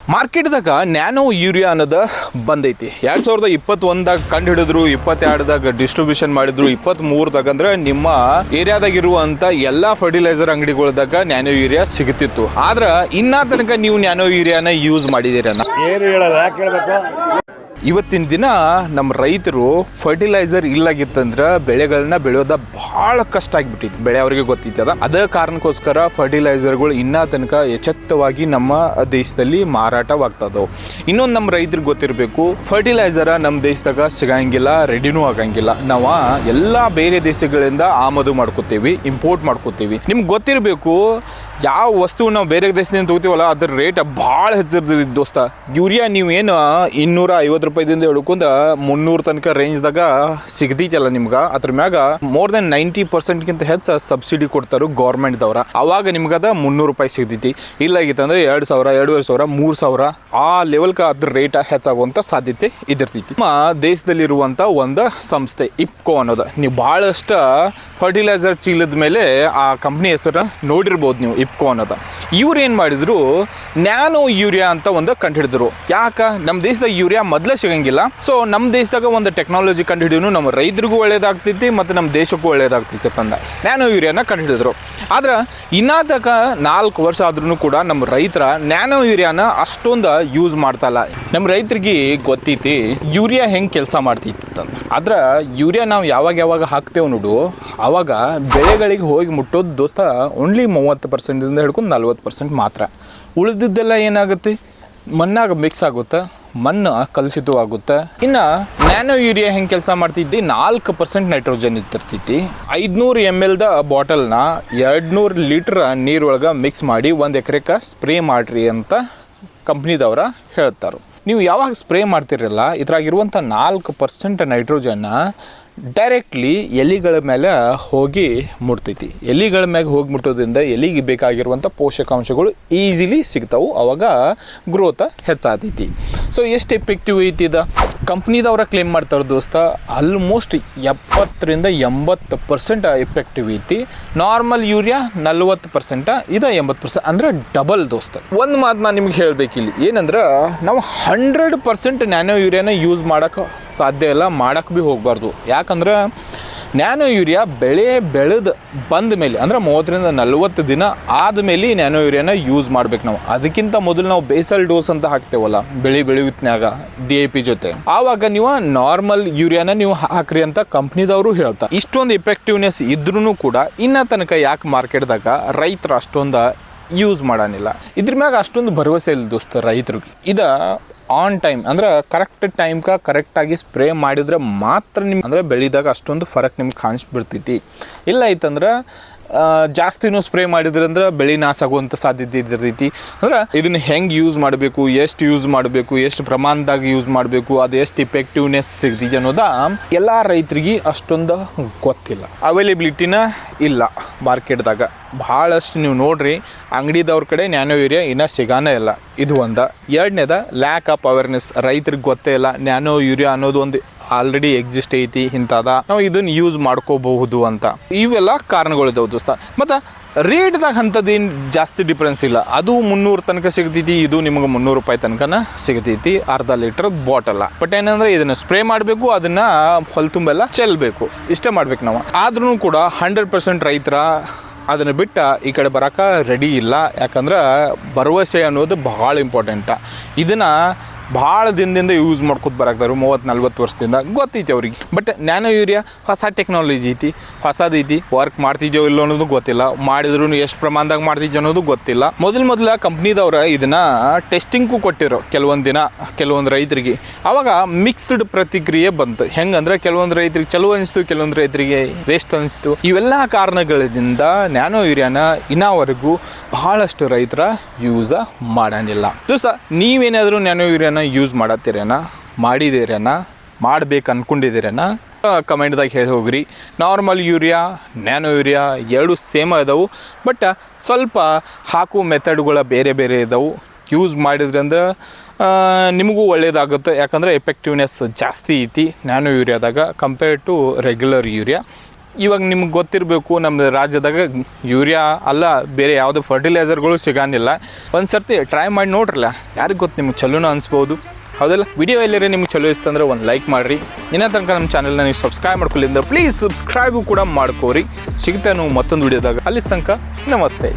ಮಾರ್ಕೆಟ್ದಾಗ nano urea ಅನ್ನೋದು ಬಂದೈತಿ 2021ದಾಗ ಕಂಡು ಹಿಡಿದ್ರು, 22ದಾಗ ಡಿಸ್ಟ್ರಿಬ್ಯೂಷನ್ ಮಾಡಿದ್ರು, 23ದಾಗ ಅಂದ್ರೆ ನಿಮ್ಮ ಏರಿಯಾದಾಗ ಇರುವಂತ ಎಲ್ಲಾ ಫರ್ಟಿಲೈಸರ್ ಅಂಗಡಿಗಳದಾಗ ನ್ಯಾನೋ ಯೂರಿಯಾ ಸಿಗುತ್ತಿತ್ತು. ಆದ್ರೆ ಇನ್ನ ತನಕ ನೀವು ನ್ಯಾನೋ ಯೂರಿಯಾನ ಯೂಸ್ ಮಾಡಿದಿರ? ಇವತ್ತಿನ ದಿನ ನಮ್ಮ ರೈತರು ಫರ್ಟಿಲೈಸರ್ ಇಲ್ಲಾಗಿತ್ತಂದ್ರೆ ಬೆಳೆಗಳನ್ನ ಬೆಳೆಯೋದ ಬಹಳ ಕಷ್ಟ ಆಗಿಬಿಟ್ಟಿತ್ತು. ಬೆಳೆ ಅವರಿಗೆ ಗೊತ್ತಿತ್ತದ. ಅದೇ ಕಾರಣಕ್ಕೋಸ್ಕರ ಫರ್ಟಿಲೈಸರ್ಗಳು ಇನ್ನೂ ತನಕ ಯಥೇಚ್ಛವಾಗಿ ನಮ್ಮ ದೇಶದಲ್ಲಿ ಮಾರಾಟವಾಗ್ತದವು. ಇನ್ನೊಂದು ನಮ್ಮ ರೈತರಿಗೆ ಗೊತ್ತಿರಬೇಕು, ಫರ್ಟಿಲೈಸರ ನಮ್ಮ ದೇಶದಾಗ ಸಿಗಂಗಿಲ್ಲ, ರೆಡಿನೂ ಆಗಂಗಿಲ್ಲ. ನಾವು ಎಲ್ಲ ಬೇರೆ ದೇಶಗಳಿಂದ ಆಮದು ಮಾಡ್ಕೋತೀವಿ, ಇಂಪೋರ್ಟ್ ಮಾಡ್ಕೋತೀವಿ. ನಿಮ್ಗೆ ಗೊತ್ತಿರಬೇಕು, ಯಾವ ವಸ್ತು ನಾವು ಬೇರೆ ದೇಶದಿಂದ ತಗೋತೀವಲ್ಲ ಅದ್ರ ರೇಟ್ ಭಾಳ ಹೆಚ್ಚಿರ್ತದೆ ದೋಸ್ತ. ಯೂರಿಯಾ ನೀವು ಏನು 250 ಹಿಡ್ಕೊಂಡ 300 ತನಕ ರೇಂಜ್ದಾಗ ಸಿಗ್ತೈತಲ್ಲ ನಿಮ್ಗೆ, ಅದ್ರ ಮ್ಯಾಗ ಮೋರ್ ದೆನ್ 90% ಹೆಚ್ಚು ಸಬ್ಸಿಡಿ ಕೊಡ್ತಾರು ಗೌರ್ಮೆಂಟ್ದವ್ರ. ಅವಾಗ ನಿಮ್ಗದ 300 ರೂಪಾಯಿ ಸಿಗ್ತೈತಿ. ಇಲ್ಲಾಗಿತ್ತಂದ್ರೆ 2000, 2500, 3000 ಆ ಲೆವೆಲ್ಗೆ ಅದ್ರ ರೇಟ್ ಹೆಚ್ಚಾಗುವಂಥ ಸಾಧ್ಯತೆ ಇದಿರ್ತೈತಿ. ನಮ್ಮ ದೇಶದಲ್ಲಿರುವಂಥ ಒಂದು ಸಂಸ್ಥೆ ಇಪ್ಕೋ ಅನ್ನೋದು, ನೀವು ಭಾಳಷ್ಟು ಫರ್ಟಿಲೈಸರ್ ಚೀಲದ ಮೇಲೆ ಆ ಕಂಪ್ನಿ ಹೆಸರು ನೋಡಿರ್ಬೋದು ನೀವು, ಇಪ್ಕೋ ಅನ್ನೋದು. ಇವ್ರು ಏನು ಮಾಡಿದ್ರು, ನ್ಯಾನೋ ಯೂರಿಯಾ ಅಂತ ಒಂದು ಕಂಡುಹಿಡಿದ್ರು. ಯಾಕೆ ನಮ್ಮ ದೇಶದಾಗ ಯೂರಿಯಾ ಮೊದಲೇ ಸಿಗಂಗಿಲ್ಲ. ಸೊ ನಮ್ಮ ದೇಶದಾಗ ಒಂದು ಟೆಕ್ನಾಲಜಿ ಕಂಡುಹಿಡಿಯೋನು ನಮ್ಮ ರೈತರಿಗೂ ಒಳ್ಳೇದಾಗ್ತೈತಿ ಮತ್ತು ನಮ್ಮ ದೇಶಕ್ಕೂ ಒಳ್ಳೇದಾಗ್ತೈತಿ ತಂದ ನ್ಯಾನೋ ಯೂರಿಯಾನ ಕಂಡುಹಿಡಿದ್ರು. ಆದ್ರೆ ಇನ್ನಾತಕ 4 ವರ್ಷ ಆದ್ರೂ ಕೂಡ ನಮ್ಮ ರೈತರ ನ್ಯಾನೋ ಯೂರಿಯಾನ ಅಷ್ಟೊಂದು ಯೂಸ್ ಮಾಡ್ತಾಯಿಲ್ಲ. ನಮ್ಮ ರೈತರಿಗೆ ಗೊತ್ತೈತಿ ಯೂರಿಯಾ ಹೆಂಗೆ ಕೆಲಸ ಮಾಡ್ತೈತಿ ಅಂತ. ಆದ್ರೆ ಯೂರಿಯಾ ನಾವು ಯಾವಾಗ ಹಾಕ್ತೇವೆ ನೋಡು, ಆವಾಗ ಬೆಳೆಗಳಿಗೆ ಹೋಗಿ ಮುಟ್ಟೋದು ದೋಸ್ತ ಓನ್ಲಿ 30% ಹಿಡ್ಕೊಂಡು 40% ಮಾತ್ರ. ಉಳಿದಿದ್ದೆಲ್ಲ ಏನಾಗುತ್ತೆ, ಮಣ್ಣಾಗ ಮಿಕ್ಸ್ ಆಗುತ್ತೆ, ಮಣ್ಣು ಕಲುಷಿತವಾಗುತ್ತೆ. ಇನ್ನು ನ್ಯಾನೋ ಯೂರಿಯಾ ಹೆಂಗೆ ಕೆಲಸ ಮಾಡ್ತಿದ್ದಿ, 4% ನೈಟ್ರೋಜನ್ ಇರ್ತಿರ್ತೈತಿ. 500 ml ಬಾಟಲ್ನ 200 ಲೀಟ್ರ್ ನೀರೊಳಗೆ ಮಿಕ್ಸ್ ಮಾಡಿ 1 ಎಕರೆಗೆ ಸ್ಪ್ರೇ ಮಾಡಿರಿ ಅಂತ ಕಂಪ್ನಿದವ್ರ ಹೇಳ್ತಾರೆ. ನೀವು ಯಾವಾಗ ಸ್ಪ್ರೇ ಮಾಡ್ತಿರಲ್ಲ, ಇದ್ರಾಗಿರುವಂಥ 4% ನೈಟ್ರೋಜನ್ನ ಡೈರೆಕ್ಟ್ಲಿ ಎಲೆಗಳ ಮೇಲೆ ಹೋಗಿ ಮುಟ್ತೈತಿ. ಎಲೆಗಳ ಮ್ಯಾಗೆ ಹೋಗಿ ಮುಟ್ಟೋದ್ರಿಂದ ಎಲೆಗೆ ಬೇಕಾಗಿರುವಂಥ ಪೋಷಕಾಂಶಗಳು ಈಸಿಲಿ ಸಿಗ್ತಾವೆ, ಅವಾಗ ಗ್ರೋತ್ ಹೆಚ್ಚಾತೈತಿ. ಸೊ ಎಷ್ಟು ಎಫೆಕ್ಟಿವ್ ಐತಿ ಇದು? ಕಂಪ್ನಿದವ್ರ ಕ್ಲೇಮ್ ಮಾಡ್ತಾರೆ ದೋಸ್ತ, ಆಲ್ಮೋಸ್ಟ್ 70-80% ಎಫೆಕ್ಟಿವ್ ಐತಿ. ನಾರ್ಮಲ್ ಯೂರಿಯಾ 40%, ಇದು 80%, ಅಂದ್ರೆ ಡಬಲ್ ದೋಸ್ತ. ಒಂದು ಮಾತು ನಾನು ನಿಮ್ಗೆ ಹೇಳಬೇಕಿಲ್ಲಿ ಏನಂದ್ರೆ, ನಾವು 100% ನ್ಯಾನೋ ಯೂರಿಯಾನ ಯೂಸ್ ಮಾಡೋಕ್ಕೆ ಸಾಧ್ಯ ಇಲ್ಲ, ಮಾಡೋಕ್ಕೆ ಭೀ ಹೋಗಬಾರ್ದು. ಯಾಕಂದ್ರೆ ನ್ಯಾನೋ ಯೂರಿಯಾ ಬೆಳೆದು ಬಂದ ಮೇಲೆ ಅಂದ್ರೆ 30-40 ದಿನ ಆದಮೇಲೆ ನ್ಯಾನೋ ಯೂರಿಯಾನ ಯೂಸ್ ಮಾಡ್ಬೇಕು ನಾವು. ಅದಕ್ಕಿಂತ ಮೊದಲು ನಾವು ಬೇಸಲ್ ಡೋಸ್ ಅಂತ ಹಾಕ್ತೇವಲ್ಲ ಬೆಳೆಯುತ್ತನ್ಯಾಗ DAP ಜೊತೆ, ಆವಾಗ ನೀವು ನಾರ್ಮಲ್ ಯೂರಿಯಾನ ನೀವು ಹಾಕ್ರಿ ಅಂತ ಕಂಪ್ನಿದವರು ಹೇಳ್ತಾರೆ. ಇಷ್ಟೊಂದು ಎಫೆಕ್ಟಿವ್ನೆಸ್ ಇದ್ರೂ ಕೂಡ ಇನ್ನ ತನಕ ಯಾಕೆ ಮಾರ್ಕೆಟ್ದಾಗ ರೈತರು ಅಷ್ಟೊಂದು ಯೂಸ್ ಮಾಡಾನಿಲ್ಲ? ಇದ್ರ ಮ್ಯಾಗ ಅಷ್ಟೊಂದು ಭರವಸೆ ಇಲ್ಲ ದೋಸ್ತ ರೈತರಿಗೆ. ಇದು ಆನ್ ಟೈಮ್ ಅಂದ್ರೆ ಕರೆಕ್ಟ್ ಟೈಮ್ಗೆ ಕರೆಕ್ಟಾಗಿ ಸ್ಪ್ರೇ ಮಾಡಿದ್ರೆ ಮಾತ್ರ ನಿಮ್ಗೆ ಅಂದರೆ ಬೆಳೆದಾಗ ಅಷ್ಟೊಂದು ಫರಕ್ ನಿಮ್ಗೆ ಕಾಣಿಸ್ಬಿಡ್ತೈತಿ. ಇಲ್ಲ ಐತಂದ್ರೆ ಜಾಸ್ತಿನೂ ಸ್ಪ್ರೇ ಮಾಡಿದ್ರೆ ಅಂದ್ರೆ ಬೆಳೆ ನಾಶ ಆಗುವಂಥ ಸಾಧ್ಯತೆ ಇದ್ದಿರ್ತೈತಿ. ಅಂದ್ರೆ ಇದನ್ನು ಹೆಂಗೆ ಯೂಸ್ ಮಾಡಬೇಕು, ಎಷ್ಟು ಯೂಸ್ ಮಾಡಬೇಕು, ಎಷ್ಟು ಪ್ರಮಾಣದಾಗ ಯೂಸ್ ಮಾಡಬೇಕು, ಅದು ಎಷ್ಟು ಇಫೆಕ್ಟಿವ್ನೆಸ್ ಸಿಗ್ತೈತಿ ಅನ್ನೋದ ಎಲ್ಲ ರೈತರಿಗೆ ಅಷ್ಟೊಂದು ಗೊತ್ತಿಲ್ಲ. ಅವೈಲೇಬಿಲಿಟಿನ ಇಲ್ಲ ಮಾರ್ಕೆಟ್ದಾಗ. ಭಾಳಷ್ಟು ನೀವು ನೋಡ್ರಿ, ಅಂಗಡಿದವ್ರ ಕಡೆ ನ್ಯಾನೋ ಯೂರಿಯಾ ಇನ್ನೂ ಸಿಗಾನೇ ಇಲ್ಲ. ಇದು ಒಂದು. ಎರಡನೇದ ಲ್ಯಾಕ್ ಆಫ್ ಅವೇರ್ನೆಸ್. ರೈತರಿಗೆ ಗೊತ್ತೇ ಇಲ್ಲ ನ್ಯಾನೋ ಯೂರಿಯಾ ಅನ್ನೋದು ಒಂದು ಆಲ್ರೆಡಿ ಎಕ್ಸಿಸ್ಟ್ ಐತಿ, ಇಂಥದ ನಾವು ಇದನ್ನು ಯೂಸ್ ಮಾಡ್ಕೋಬಹುದು ಅಂತ. ಇವೆಲ್ಲ ಕಾರಣಗಳಿದಾವೆ ದೋಸ್ತ. ಮತ್ತು ರೇಟ್ದಾಗ ಅಂಥದ್ದೇನು ಜಾಸ್ತಿ ಡಿಫ್ರೆನ್ಸ್ ಇಲ್ಲ. ಅದು 300 ತನಕ ಸಿಗ್ತೈತಿ, ಇದು ನಿಮಗೆ 300 ರೂಪಾಯಿ ತನಕನ ಸಿಗ್ತೈತಿ ಅರ್ಧ ಲೀಟ್ರ್ ಬಾಟಲ್ಲ. ಬಟ್ ಏನಂದ್ರೆ ಇದನ್ನು ಸ್ಪ್ರೇ ಮಾಡಬೇಕು, ಅದನ್ನು ಹೊಲ ತುಂಬೆಲ್ಲ ಚೆಲ್ಲಬೇಕು, ಇಷ್ಟೇ ಮಾಡ್ಬೇಕು ನಾವು. ಆದ್ರೂ ಕೂಡ 100% ರೈತರ ಅದನ್ನು ಬಿಟ್ಟು ಈ ಕಡೆ ಬರೋಕೆ ರೆಡಿ ಇಲ್ಲ. ಯಾಕಂದ್ರೆ ಭರವಸೆ ಅನ್ನೋದು ಭಾಳ ಇಂಪಾರ್ಟೆಂಟ. ಇದನ್ನು ಭಾಳ ದಿನದಿಂದ ಯೂಸ್ ಮಾಡ್ಕೊತ ಬರಾಕ್ತಾರೆ, 30-40 ವರ್ಷದಿಂದ ಗೊತ್ತೈತಿ ಅವ್ರಿಗೆ. ಬಟ್ ನ್ಯಾನೋ ಯೂರಿಯಾ ಹೊಸ ಟೆಕ್ನಾಲಜಿ ಐತಿ, ಹೊಸದೈತಿ, ವರ್ಕ್ ಮಾಡ್ತಿದ್ಯೋ ಇಲ್ಲೋ ಅನ್ನೋದು ಗೊತ್ತಿಲ್ಲ, ಮಾಡಿದ್ರು ಎಷ್ಟು ಪ್ರಮಾಣದಾಗ ಮಾಡ್ತಿದ್ಯೋ ಅನ್ನೋದು ಗೊತ್ತಿಲ್ಲ. ಮೊದಲ ಕಂಪ್ನಿದವ್ರು ಇದನ್ನು ಟೆಸ್ಟಿಂಗೂ ಕೊಟ್ಟಿರೋ ಕೆಲವೊಂದು ರೈತರಿಗೆ. ಆವಾಗ ಮಿಕ್ಸ್ಡ್ ಪ್ರತಿಕ್ರಿಯೆ ಬಂತು. ಹೆಂಗಂದ್ರೆ ಕೆಲವೊಂದು ರೈತರಿಗೆ ಚಲೋ ಅನಿಸ್ತು, ಕೆಲವೊಂದು ರೈತರಿಗೆ ವೇಸ್ಟ್ ಅನಿಸ್ತು. ಇವೆಲ್ಲ ಕಾರಣಗಳಿಂದ ನ್ಯಾನೋ ಯೂರಿಯಾನ ಇನ್ನವರೆಗೂ ಬಹಳಷ್ಟು ರೈತರ ಯೂಸ ಮಾಡಾನಿಲ್ಲ. ದೋಸ್ತ, ನೀವೇನಾದರೂ ನ್ಯಾನೋ ಯೂರಿಯಾನ ಯೂಸ್ ಮಾಡತ್ತೀರೇನ, ಮಾಡಿದ್ದೀರೇನ, ಮಾಡ್ಬೇಕು ಅನ್ಕೊಂಡಿದ್ದೀರೇನ? ಕಮೆಂಟ್ದಾಗ ಹೇಳಿ ಹೋಗ್ರಿ. ನಾರ್ಮಲ್ ಯೂರಿಯಾ, ನ್ಯಾನೋ ಯೂರಿಯಾ ಎರಡು ಸೇಮ್ ಇದಾವೆ, ಬಟ್ ಸ್ವಲ್ಪ ಹಾಕೋ ಮೆಥಡ್ಗಳ ಬೇರೆ ಬೇರೆ ಇದಾವೆ. ಯೂಸ್ ಮಾಡಿದ್ರಿ ಅಂದ್ರೆ ನಿಮಗೂ ಒಳ್ಳೇದಾಗುತ್ತೆ. ಯಾಕಂದರೆ ಎಫೆಕ್ಟಿವ್ನೆಸ್ ಜಾಸ್ತಿ ಐತಿ ನ್ಯಾನೋ ಯೂರಿಯಾದಾಗ ಕಂಪೇರ್ ಟು ರೆಗ್ಯುಲರ್ ಯೂರಿಯಾ. ಇವಾಗ ನಿಮ್ಗೆ ಗೊತ್ತಿರಬೇಕು ನಮ್ಮ ರಾಜ್ಯದಾಗ ಯೂರಿಯಾ ಅಲ್ಲ ಬೇರೆ ಯಾವುದೇ ಫರ್ಟಿಲೈಸರ್ಗಳು ಸಿಗಾನಿಲ್ಲ. ಒಂದು ಸರ್ತಿ ಟ್ರೈ ಮಾಡಿ ನೋಡ್ರಲ್ಲ, ಯಾರಿಗೆ ಗೊತ್ತು ನಿಮ್ಗೆ ಚಲೋನೂ ಅನಿಸ್ಬೋದು. ಹೌದಲ್ಲ? ವಿಡಿಯೋ ಎಲ್ಲರೇ ನಿಮ್ಗೆ ಚಲೋ ಇಸ್ತಂದ್ರೆ ಒಂದು ಲೈಕ್ ಮಾಡಿರಿ. ಇನ್ನೂ ತನಕ ನಮ್ಮ ಚಾನಲ್ನ ನೀವು ಸಬ್ಸ್ಕ್ರೈಬ್ ಮಾಡ್ಕೊಳ್ಳಿಂದ ಪ್ಲೀಸ್ ಸಬ್ಸ್ಕ್ರೈಬು ಕೂಡ ಮಾಡ್ಕೋರಿ. ಸಿಗ್ತೇವೆ ನಾವು ಮತ್ತೊಂದು ವಿಡಿಯೋದಾಗ. ಅಲ್ಲಿ ತನಕ ನಮಸ್ತೆ.